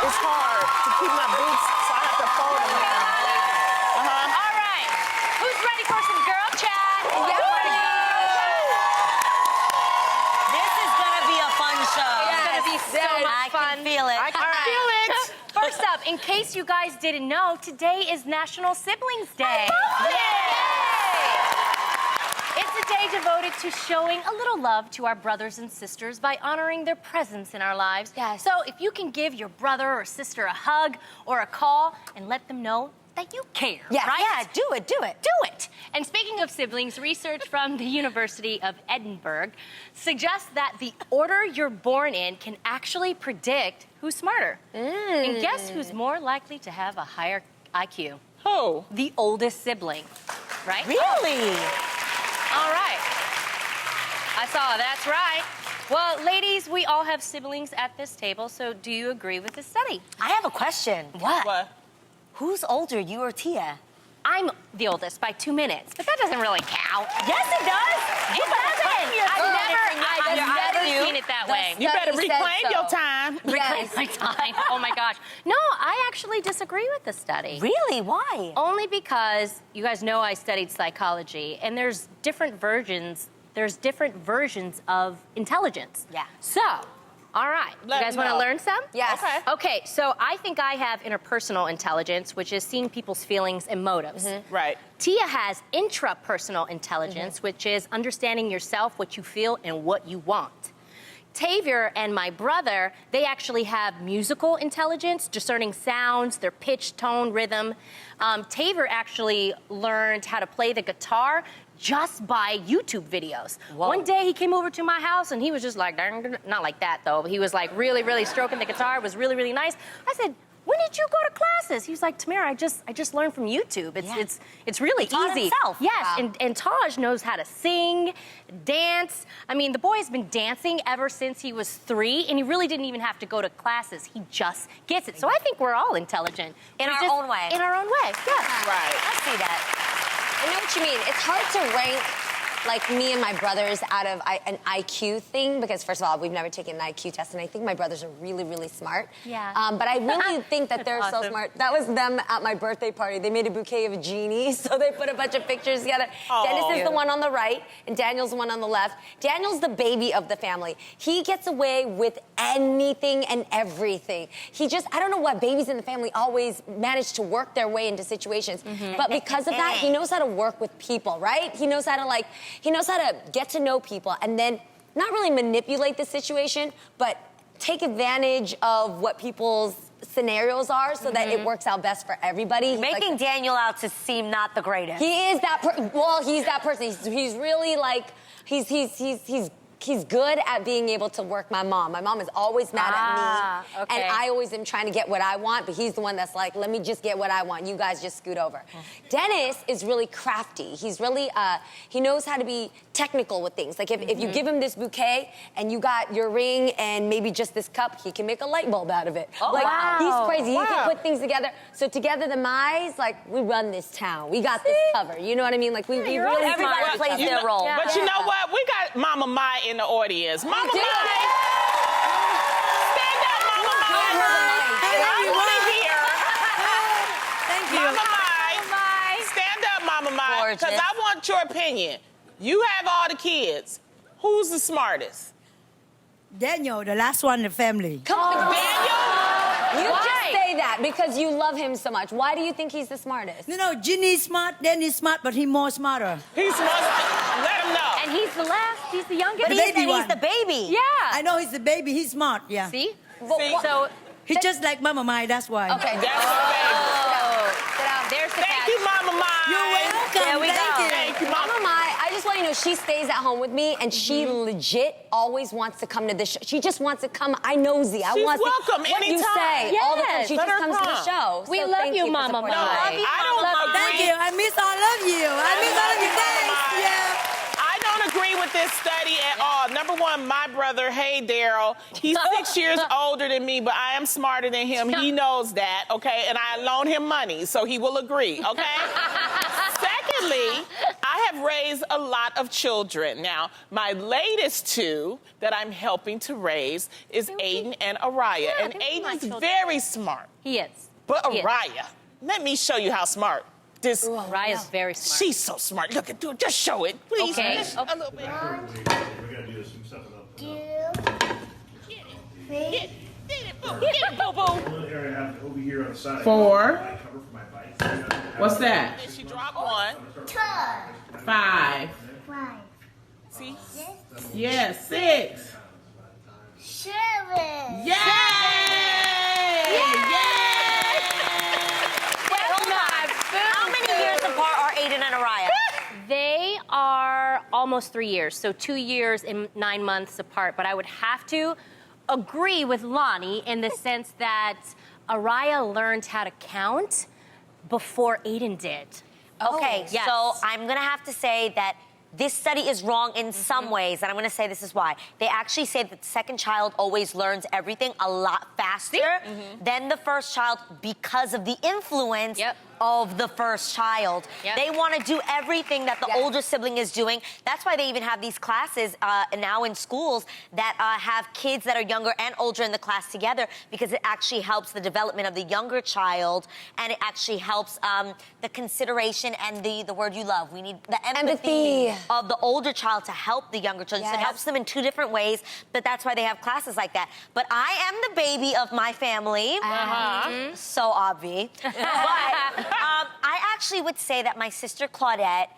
It's hard to keep my boots, so I have to fold them now. All right. Who's ready for some girl chat? This is gonna be a fun show. It's gonna be so much fun. I can feel it. I can feel it. First up, in case you guys didn't know, today is National Siblings Day. It's a day devoted to showing a little love to our brothers and sisters by honoring their presence in our lives. Yes. So if you can give your brother or sister a hug or a call and let them know that you care, right? Yeah, do it. Do it. And speaking of siblings, research from the University of Edinburgh suggests that the order you're born in can actually predict who's smarter. And guess who's more likely to have a higher IQ? Who? The oldest sibling, right? Really? All right. I saw, that's right. Well, ladies, we all have siblings at this table, so do you agree with the study? I have a question. What? Who's older, you or Tia? I'm the oldest by 2 minutes, but that doesn't really count. Yes, it does. It doesn't. I've never seen it that way. You better Study says reclaim so. your time. Reclaim my time. Oh my gosh. No, I actually disagree with the study. Really? Why? Only because you guys know I studied psychology, and there's different versions of intelligence. Yeah. So, all right. Let you guys me want to know. learn some? Yes. Okay. Okay, so I think I have interpersonal intelligence, which is seeing people's feelings and motives. Right. Tia has intrapersonal intelligence, which is understanding yourself, what you feel, and what you want. Tavia and my brother, they actually have musical intelligence, discerning sounds, their pitch, tone, rhythm. Tavia actually learned how to play the guitar just by YouTube videos. Whoa. One day he came over to my house and he was just like, not like that though, but he was like really, really stroking the guitar. It was really, really nice. I said, when did you go to classes? He was like, Tamara, I just learned from YouTube. It's really taught easy. himself. Yes, Wow. and Taj knows how to sing, dance. I mean, the boy has been dancing ever since he was 3, and he really didn't even have to go to classes. He just gets it. So I think we're all intelligent. In We're our just- own way. In our own way, yes. Right. I see that. I know what you mean. It's hard to rank like me and my brothers out of an IQ thing because first of all, we've never taken an IQ test, and I think my brothers are really, really smart. Yeah. But I really think that they're so awesome. smart. That was them at my birthday party. They made a bouquet of genies, so they put a bunch of pictures together. Oh. Dennis is the one on the right, and Daniel's the one on the left. Daniel's the baby of the family. He gets away with anything and everything. I don't know why babies in the family always manage to work their way into situations. But because of that, he knows how to work with people, right? He knows how to get to know people and then not really manipulate the situation, but take advantage of what people's scenarios are so that it works out best for everybody. He's Making like, Daniel out to seem not the greatest. he is that he's that person. He's really like he's good at being able to work my mom. My mom is always mad at me. Okay. And I always am trying to get what I want, but he's the one that's like, let me just get what I want. You guys just scoot over. Dennis is really crafty. He's really, he knows how to be technical with things. Like if you give him this bouquet and you got your ring and maybe just this cup, he can make a light bulb out of it. Oh, like, wow. he's crazy. He Wow. can put things together. So together, the Mize, like, we run this town. We got this covered. You know what I mean? Like, we really Everybody smart. plays You their know- role. Yeah. But you know what? We got Mama Mai in the audience. Mama do. Mai! Stand up, Mama Mai! I want to hear. Thank you. Mama Mai. Stand up, Mama Mai. Gorgeous. Because I want your opinion. You have all the kids. Who's the smartest? Daniel, the last one in the family. Come on, Daniel? You Why? just say that because you love him so much. Why do you think he's the smartest? No, Ginny's smart, Danny's smart, but he's more smarter. He's smart. Let him know. And he's the last, he's the youngest. The He's baby one. the baby. Yeah. I know he's the baby, he's smart, yeah. See? See? So, He's just like Mama Mai, that's why. Okay. That's the baby. Sit down. there's the Thank catch. you, Mama Mai. You're welcome, There we thank go. you. Thank you, Mama Mama. Mai, I just want you to know she stays at home with me and she legit always wants to come to the show. She just wants to come. I nosy. I She's want to welcome what you anytime. say all the time. Yes. She Let just her comes to the come. show. We So love thank you, for Mama supporting Mai. me. I don't agree. Thank you, I miss all of you. I miss all of you, thanks, yeah. I don't agree with this study at all. Number one, my brother, hey, Daryl, he's 6 years older than me, but I am smarter than him. He knows that, okay? And I loan him money, so he will agree, okay? Secondly, I I have raised a lot of children. Now, my latest two that I'm helping to raise is Aiden and Araya. Yeah, And they're my Aiden's children. very smart. He is. But He is. Araya, let me show you how smart this. Raya's very smart. She's so smart. Look at it. Just show it, please. Okay. Just a little bit. We're gonna do some stuff about Get it, boo. Get it, boo, boo. here I have over here on the side. 4. My cover for my bike. What's that? She dropped 1. 5. See? Yeah, 6. 7. Yay! How many years apart are Aiden and Araya? They are almost 3 years, so 2 years and 9 months apart. But I would have to agree with Lonnie in the sense that Araya learned how to count before Aiden did. Okay, yes. so I'm gonna have to say that this study is wrong in some ways, and I'm gonna say this is why. They actually say that the second child always learns everything a lot faster than the first child because of the influence of the first child. They wanna do everything that the older sibling is doing. That's why they even have these classes now in schools that have kids that are younger and older in the class together, because it actually helps the development of the younger child, and it actually helps the consideration and the word you love. We need the empathy of the older child to help the younger children. So it helps them in 2 different ways, but that's why they have classes like that. But I am the baby of my family. So obvi. But I actually would say that my sister Claudette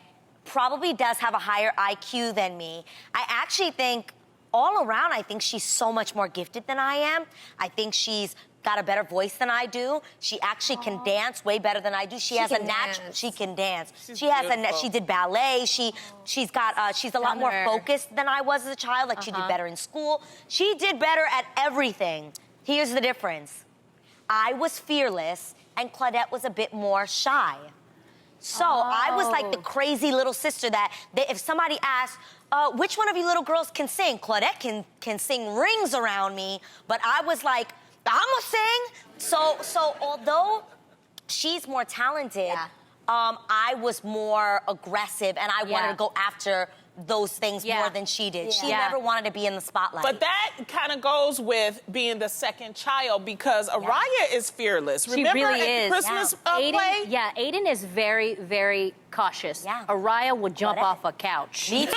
probably does have a higher IQ than me. I actually think all around, I think she's so much more gifted than I am. I think she's got a better voice than I do. She actually can dance way better than I do. She has a natural. She can dance. She has she did ballet. She's a lot more focused than I was as a child. Like she did better in school. She did better at everything. Here's the difference. I was fearless, and Claudette was a bit more shy. So I was like the crazy little sister that if somebody asked, which one of you little girls can sing? Claudette can sing rings around me, but I was like, I'ma sing. So although she's more talented, I was more aggressive, and I wanted to go after those things more than she did. She never wanted to be in the spotlight. But that kind of goes with being the second child, because Araya is fearless. She Remember really at is. the Christmas Aiden, play? Yeah, Aiden is very, very cautious. Araya would jump off a couch. Me too.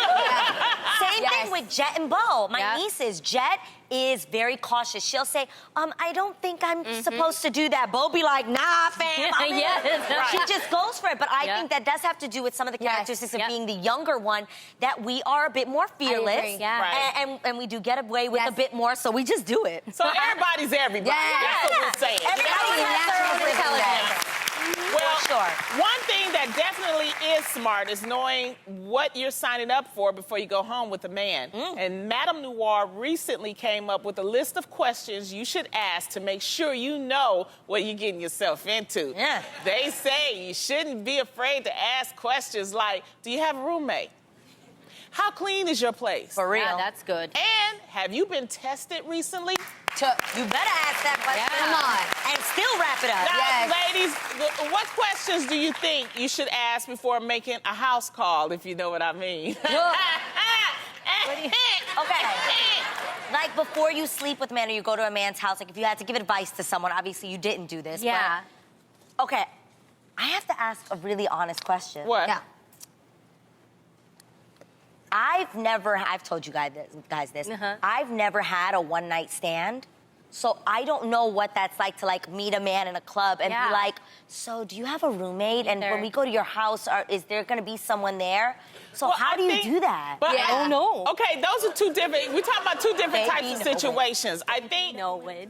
Same thing with Jet and Bo. My nieces, Jet is very cautious. She'll say, I don't think I'm supposed to do that. Bo be like, nah, fam. She just goes for it. But I think that does have to do with some of the characteristics of being the younger one, that we are a bit more fearless. And we do get away with a bit more, so we just do it. So everybody's everybody. That's what we're saying. Everybody has their own intelligence. Well, one thing that definitely is smart is knowing what you're signing up for before you go home with a man. And Madame Noir recently came up with a list of questions you should ask to make sure you know what you're getting yourself into. They say you shouldn't be afraid to ask questions like, do you have a roommate? How clean is your place? For real. Yeah, that's good. And have you been tested recently? You better ask that question. Come on. And still wrap it up. Now, ladies, what questions do you think you should ask before making a house call, if you know what I mean? Okay. Like before you sleep with a man or you go to a man's house, like if you had to give advice to someone, obviously you didn't do this. Yeah. But, okay. I have to ask a really honest question. What? Yeah. I've told you guys this. I've never had a one-night stand. So I don't know what that's like to like meet a man in a club and be like, so do you have a roommate? And when we go to your house, is there gonna be someone there? So Well, how I do you think- do that? But I don't know. Okay, those are 2 different, we're talking about 2 different types of situations. I think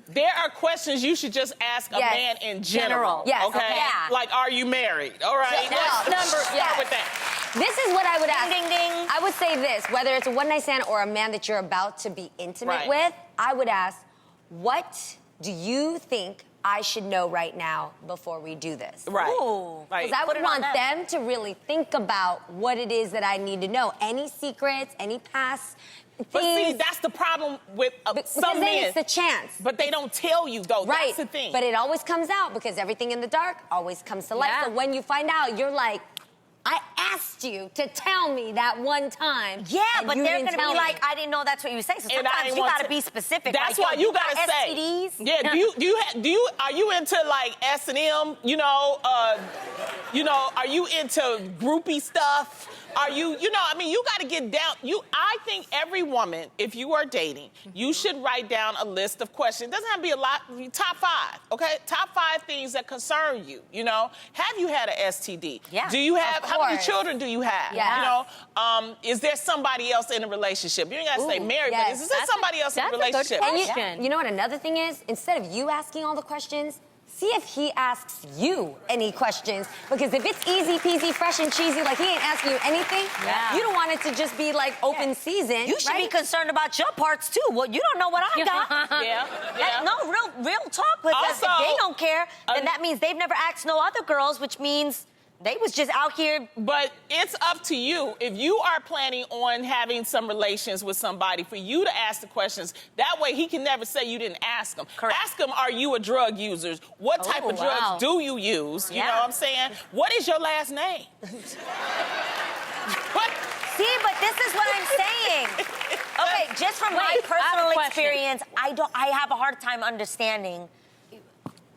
there are questions you should just ask a man in general. Yes. Okay? Yeah. Like, are you married? All right, let's start with that. This is what I would ask. Ding, ding, ding. I would say this, whether it's a one-night stand or a man that you're about to be intimate with, I would ask, what do you think I should know right now before we do this? Right. Ooh. Like, Because I Put would it on want them to really think about what it is that I need to know. Any secrets, any past things. But see, that's the problem with some because then men. it's the chance. But they don't tell you, though. Right. That's the thing. But it always comes out because everything in the dark always comes to light. Yeah. So when you find out, you're like, I asked you to tell me that one time. Yeah, and but you they're didn't gonna tell be me. like, I didn't know that's what you were saying. So And I sometimes didn't you want gotta to- be specific. That's like, why yo, you got gotta say. STDs? Yeah. Do you are you into like S&M? You know, are you into groupie stuff? Are you know? I mean, you got to get down. I think every woman, if you are dating, you should write down a list of questions. It doesn't have to be a lot. Top 5, okay? Top 5 things that concern you. You know, have you had an STD? Yeah. Do you have? Of How many course. children do you have? Yeah. You know, is there somebody else in a relationship? You ain't got to say Ooh, married, yes. but is there That's somebody else in a that's a good relationship? question. You know what another thing is? Instead of you asking all the questions, see if he asks you any questions. Because if it's easy peasy, fresh and cheesy, like he ain't asking you anything, Yeah. you don't want it to just be like open season. You should be right? concerned about your parts too. Well, you don't know what I got. Yeah. That- no, real talk. But Also, if they don't care, then that means they've never asked no other girls, which means they was just out here. But it's up to you. If you are planning on having some relations with somebody, for you to ask the questions. That way he can never say you didn't ask him. Correct. Ask him, are you a drug user? What type of drugs wow. do you use? You Yeah. know what I'm saying? What is your last name? What? See, but this is what I'm saying. Okay, just from my Wait, I have a personal question. experience, I have a hard time understanding.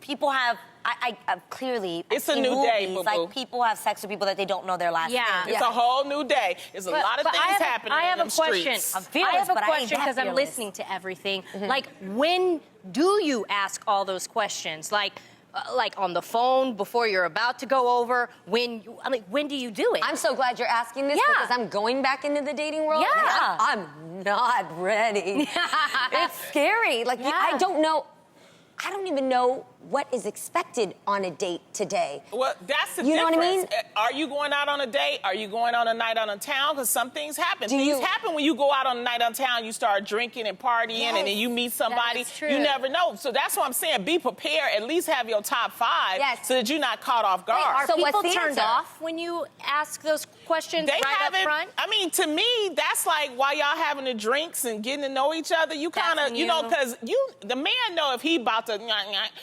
People have, I clearly, It's I a see new day, movies, boo-boo. like people have sex with people that they don't know their last Yeah. name. It's a whole new day. There's a lot of But things happening I have in a them question. streets. I'm fearless, I have a but I ain't question that because I'm fearless. listening to everything. Like, when do you ask all those questions? Like on the phone before you're about to go over? When do you do it? I'm so glad you're asking this Yeah. because I'm going back into the dating world. and Yeah. I'm not ready. It's scary. Like, Yeah. I don't know. I don't even know what is expected on a date today. Well, that's the You know what I difference. mean? Are you going out on a date? Are you going on a night on a town? Because some things happen. Do Things you- happen when you go out on a night on town. You start drinking and partying, Yes, and then you meet somebody. is true. You never know. So that's what I'm saying. Be prepared. At least have your top 5 Yes. so that you're not caught off guard. Are So what's people the turned answer? off when you ask those questions They right up haven't. front? I mean, to me, that's like while y'all having the drinks and getting to know each other. You That's kind of, when you know, you- because the man know if he about to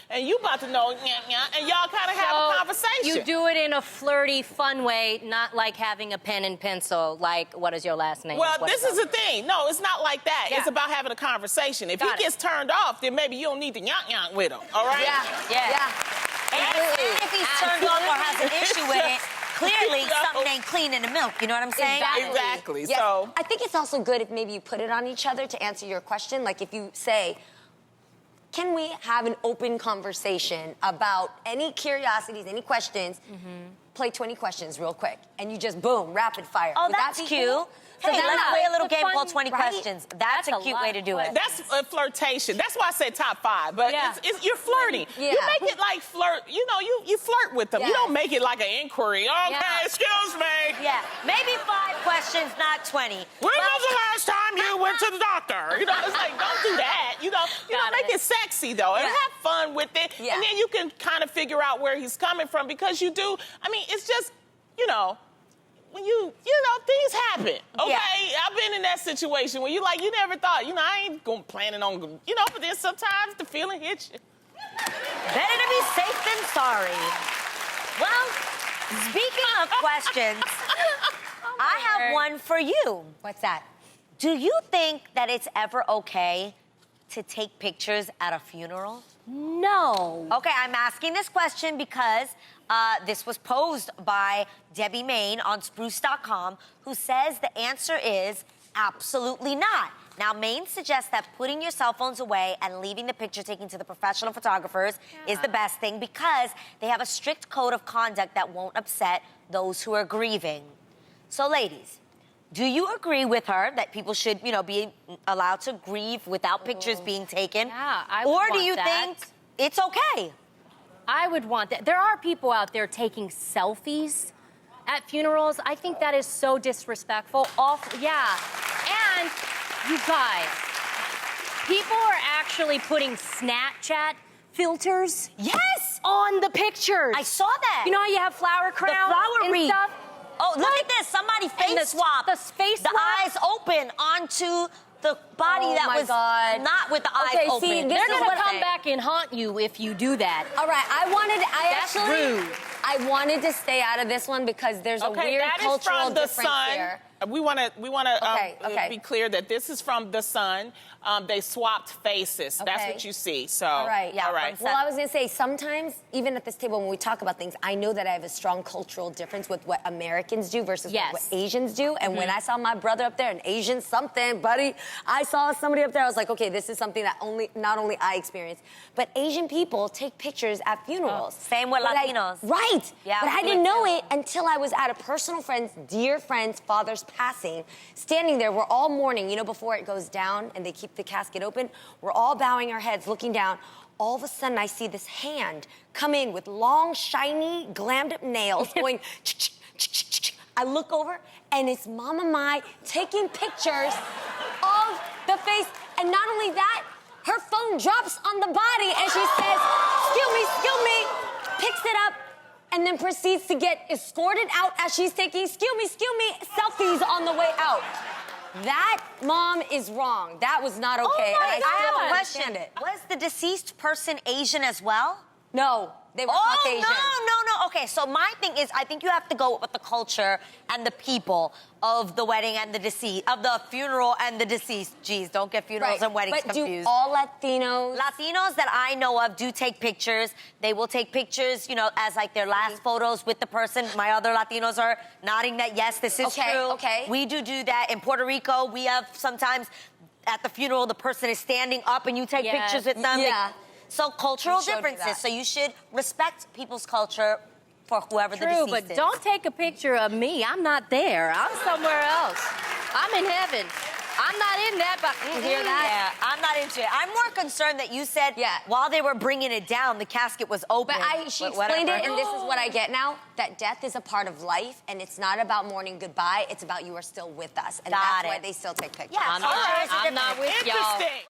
and you about to know and y'all kind of have a So conversation. You do it in a flirty, fun way, not like having a pen and pencil, like, what is your last name? Well, What this is the thing. No, it's not like that. Yeah. It's about having a conversation. If Got he it. gets turned off, then maybe you don't need to yonk with him. All right? Yeah. And if he's turned off or has an issue with it, clearly No. something ain't clean in the milk. You know what I'm saying? Exactly. Yes. So I think it's also good if maybe you put it on each other to answer your question. Like if you say, can we have an open conversation about any curiosities, any questions? Play 20 questions real quick. And you just, boom, rapid fire. Oh, Would that that's be cute. cool? Hey, So let's then- play a little It's a game fun- called 20 right? questions. That's a That's a cute lot way to of do it. that's a flirtation. That's why I say top 5. But Yeah. you're flirting. Yeah. You make it like flirt. You know, you flirt with them. You Yeah. don't make it like an inquiry. Okay, Yeah. excuse me. Yeah, maybe 5 questions, not 20. When was the last time you went to the doctor? You know, it's like, don't do that. You know, Got make it. it sexy, though, and Yeah. have fun with it. Yeah. And then you can kind of figure out where he's coming from because you do. I mean, it's just, you know, when things happen, okay? Yeah. I've been in that situation where you never thought, I ain't planning on, but then sometimes the feeling hits you. Better to be safe than sorry. Well, speaking of questions, I have one for you. What's that? Do you think that it's ever okay to take pictures at a funeral? No. Okay, I'm asking this question because this was posed by Debbie Main on Spruce.com, who says the answer is absolutely not. Now, Main suggests that putting your cell phones away and leaving the picture taken to the professional photographers is the best thing because they have a strict code of conduct that won't upset those who are grieving. So, ladies, do you agree with her that people should, be allowed to grieve without pictures being taken? Yeah, I would Or do want you that. think it's okay? I would want that. There are people out there taking selfies at funerals. I think that is so disrespectful. Yeah. And you guys, people are actually putting Snapchat filters Yes! on the pictures. I saw that. You know how you have flower crowns flower and wreath. stuff? Oh, look at this. Somebody And face swap. the face The swap? eyes open onto the body Oh that my was God. not with the eyes Okay, open. see, this They're is gonna what come I'm- back and haunt you if you do that. All right, That's actually, rude. I wanted to stay out of this one because there's a weird that is cultural from The difference Sun. here. We want to Okay. be clear that this is from The Sun. They swapped faces. That's Okay. what you see. So, All right. Yeah, all right. from Well, I was going to say, sometimes, even at this table, when we talk about things, I know that I have a strong cultural difference with what Americans do versus Yes. what Asians do. And when I saw my brother up there, an Asian something, buddy, I saw somebody up there, I was like, okay, this is something that not only I experience, but Asian people take pictures at funerals. Same with But Latinos. Right. Yeah, but I we didn't do know too. it until I was at a personal friend's, dear friend's father's passing, standing there. We're all mourning, you know, before it goes down and they keep the casket open. We're all bowing our heads, looking down. All of a sudden, I see this hand come in with long, shiny, glammed up nails going, I look over, and it's Mama Mai taking pictures of the face. And not only that, her phone drops on the body, and she says, excuse me, picks it up, and then proceeds to get escorted out as she's taking, excuse me, selfies on the way out. That mom is wrong. That was not okay. Oh my and God. I I still have a don't question. understand it. Was the deceased person Asian as well? No, they were Oh, Caucasian. no. Okay, so my thing is, I think you have to go with the culture and the people of the wedding and the deceased, of the funeral and the deceased. Geez, don't get funerals and weddings but confused. do all Latinos? Latinos that I know of do take pictures. They will take pictures, you know, as like their last photos with the person. My other Latinos are nodding that yes, this is true. Okay. We do that. In Puerto Rico, we have sometimes at the funeral, the person is standing up and you take Yes. pictures with them. Yeah. So cultural You showed me differences. that. So you should respect people's culture for whoever the True, deceased but is. don't take a picture of me. I'm not there. I'm somewhere else. I'm in heaven. I'm not in that, but You hear that? Yeah, I'm not into it. I'm more concerned that you said while they were bringing it down, the casket was open. But she explained it, and this is what I get now, that death is a part of life, and it's not about mourning goodbye, it's about you are still with us. And Got that's it. why they still take pictures. Yeah, I'm not with y'all. Interesting.